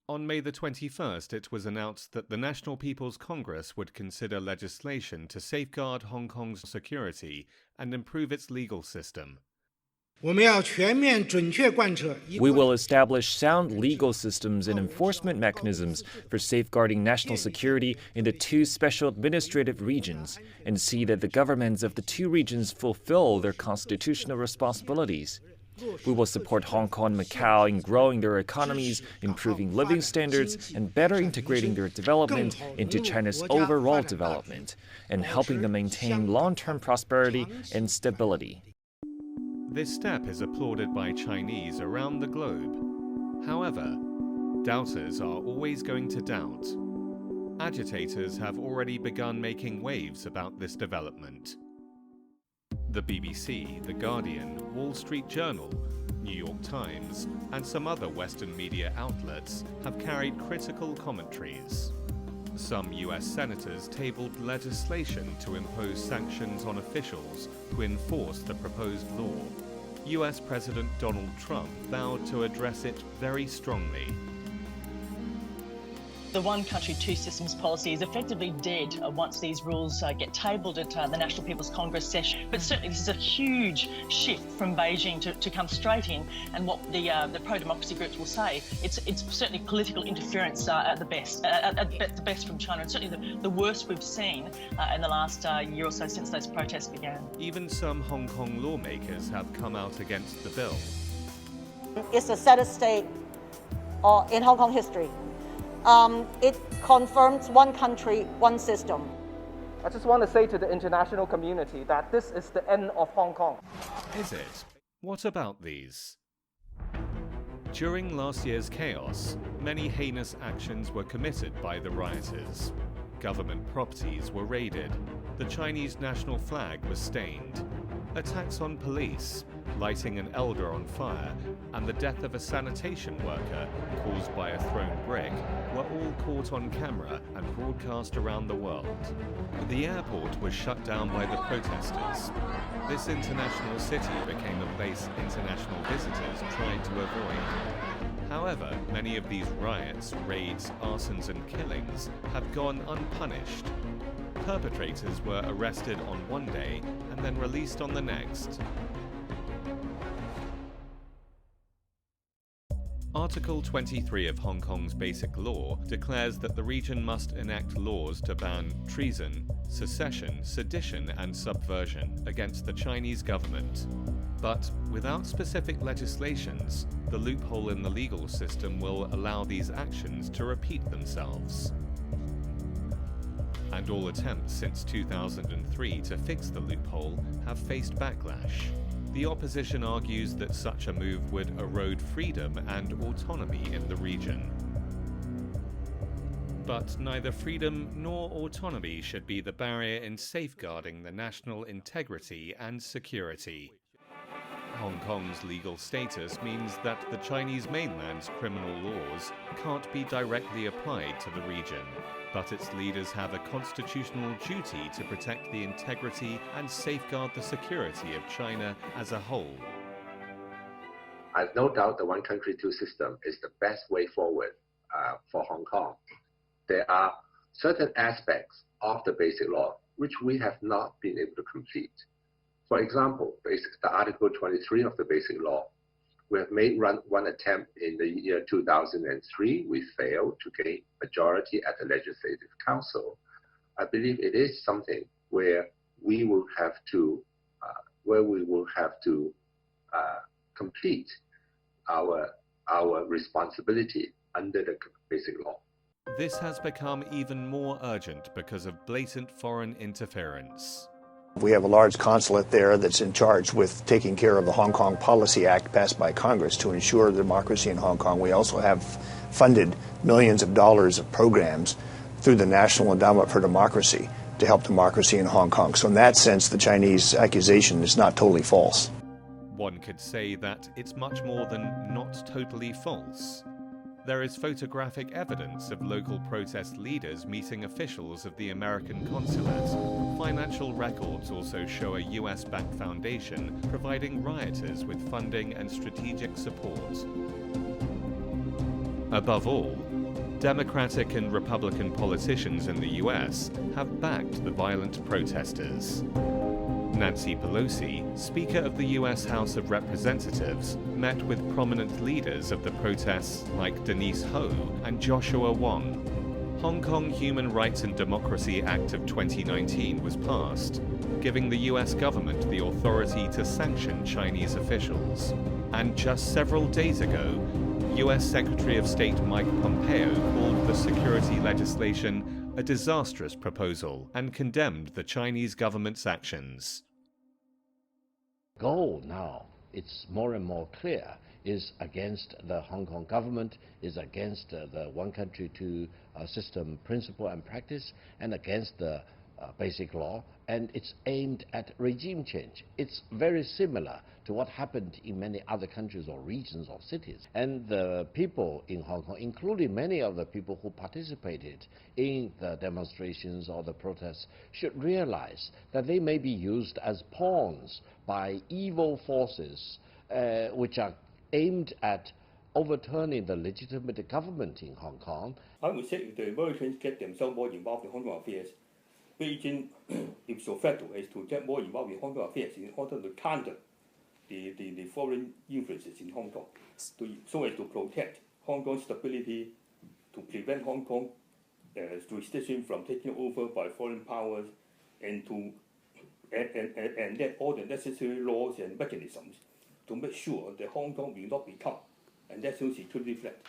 On May the 21st, it was announced that the National People's Congress would consider legislation to safeguard Hong Kong's security and improve its legal system. We will establish sound legal systems and enforcement mechanisms for safeguarding national security in the two special administrative regions and see that the governments of the two regions fulfill their constitutional responsibilities. We will support Hong Kong and Macau in growing their economies, improving living standards, and better integrating their development into China's overall development, and helping them maintain long-term prosperity and stability. This step is applauded by Chinese around the globe. However, doubters are always going to doubt. Agitators have already begun making waves about this development. The BBC, The Guardian, Wall Street Journal, New York Times, and some other Western media outlets have carried critical commentaries. Some US senators tabled legislation to impose sanctions on officials who enforce the proposed law. US President Donald Trump vowed to address it very strongly. The one country, two systems policy is effectively dead once these rules get tabled at the National People's Congress session. But certainly this is a huge shift from Beijing to come straight in, and what the pro-democracy groups will say, it's certainly political interference at the best from China, and certainly the worst we've seen in the last year or so since those protests began. Even some Hong Kong lawmakers have come out against the bill. It's the saddest state in Hong Kong history. It confirms one country, one system. I just want to say to the international community that this is the end of Hong Kong. Is it? What about these? During last year's chaos, many heinous actions were committed by the rioters. Government properties were raided. The Chinese national flag was stained. Attacks on police, lighting an elder on fire, and the death of a sanitation worker caused by a thrown brick were all caught on camera and broadcast around the world. The airport was shut down by the protesters. This international city became a place international visitors tried to avoid. However, many of these riots, raids, arsons, and killings have gone unpunished. Perpetrators were arrested on one day and then released on the next. Article 23 of Hong Kong's Basic Law declares that the region must enact laws to ban treason, secession, sedition, and subversion against the Chinese government. But without specific legislations, the loophole in the legal system will allow these actions to repeat themselves. And all attempts since 2003 to fix the loophole have faced backlash. The opposition argues that such a move would erode freedom and autonomy in the region. But neither freedom nor autonomy should be the barrier in safeguarding the national integrity and security. Hong Kong's legal status means that the Chinese mainland's criminal laws can't be directly applied to the region, but its leaders have a constitutional duty to protect the integrity and safeguard the security of China as a whole. I have no doubt the one country, two system is the best way forward for Hong Kong. There are certain aspects of the basic law which we have not been able to complete. For example, the Article 23 of the Basic Law. We have made one attempt in the year 2003. We failed to gain majority at the Legislative Council. I believe it is something where we will have to, complete our responsibility under the Basic Law. This has become even more urgent because of blatant foreign interference. We have a large consulate there that's in charge with taking care of the Hong Kong Policy Act passed by Congress to ensure democracy in Hong Kong. We also have funded millions of dollars of programs through the National Endowment for Democracy to help democracy in Hong Kong. So in that sense, the Chinese accusation is not totally false. One could say that it's much more than not totally false. There is photographic evidence of local protest leaders meeting officials of the American consulate. Financial records also show a US-backed foundation providing rioters with funding and strategic support. Above all, Democratic and Republican politicians in the US have backed the violent protesters. Nancy Pelosi, Speaker of the US House of Representatives, met with prominent leaders of the protests like Denise Ho and Joshua Wong. Hong Kong Human Rights and Democracy Act of 2019 was passed, giving the US government the authority to sanction Chinese officials. And just several days ago, US Secretary of State Mike Pompeo called the security legislation a disastrous proposal and condemned the Chinese government's actions. Goal now, it's more and more clear, is against the Hong Kong government, is against the one country, two system principle and practice, and against the basic law, and it's aimed at regime change. It's very similar to what happened in many other countries or regions or cities. And the people in Hong Kong, including many of the people who participated in the demonstrations or the protests, should realize that they may be used as pawns by evil forces which are aimed at overturning the legitimate government in Hong Kong. I would say the Americans get themselves more involved in Hong Kong affairs. Beijing is so fatal as to get more involved in Hong Kong affairs in order to counter the foreign influences in Hong Kong, so as to protect Hong Kong's stability, to prevent Hong Kong jurisdiction from taking over by foreign powers, and get all the necessary laws and mechanisms to make sure that Hong Kong will not become a national security threat.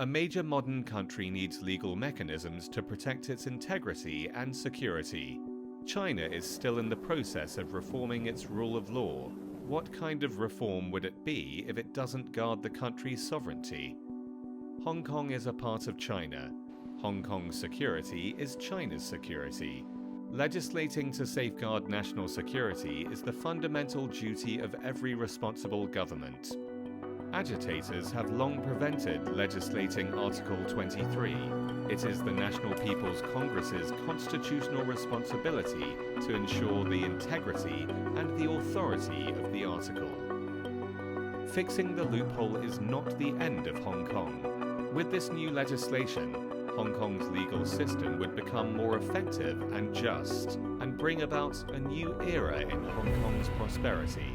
A major modern country needs legal mechanisms to protect its integrity and security. China is still in the process of reforming its rule of law. What kind of reform would it be if it doesn't guard the country's sovereignty? Hong Kong is a part of China. Hong Kong's security is China's security. Legislating to safeguard national security is the fundamental duty of every responsible government. Agitators have long prevented legislating Article 23. It is the National People's Congress's constitutional responsibility to ensure the integrity and the authority of the article. Fixing the loophole is not the end of Hong Kong. With this new legislation, Hong Kong's legal system would become more effective and just, and bring about a new era in Hong Kong's prosperity.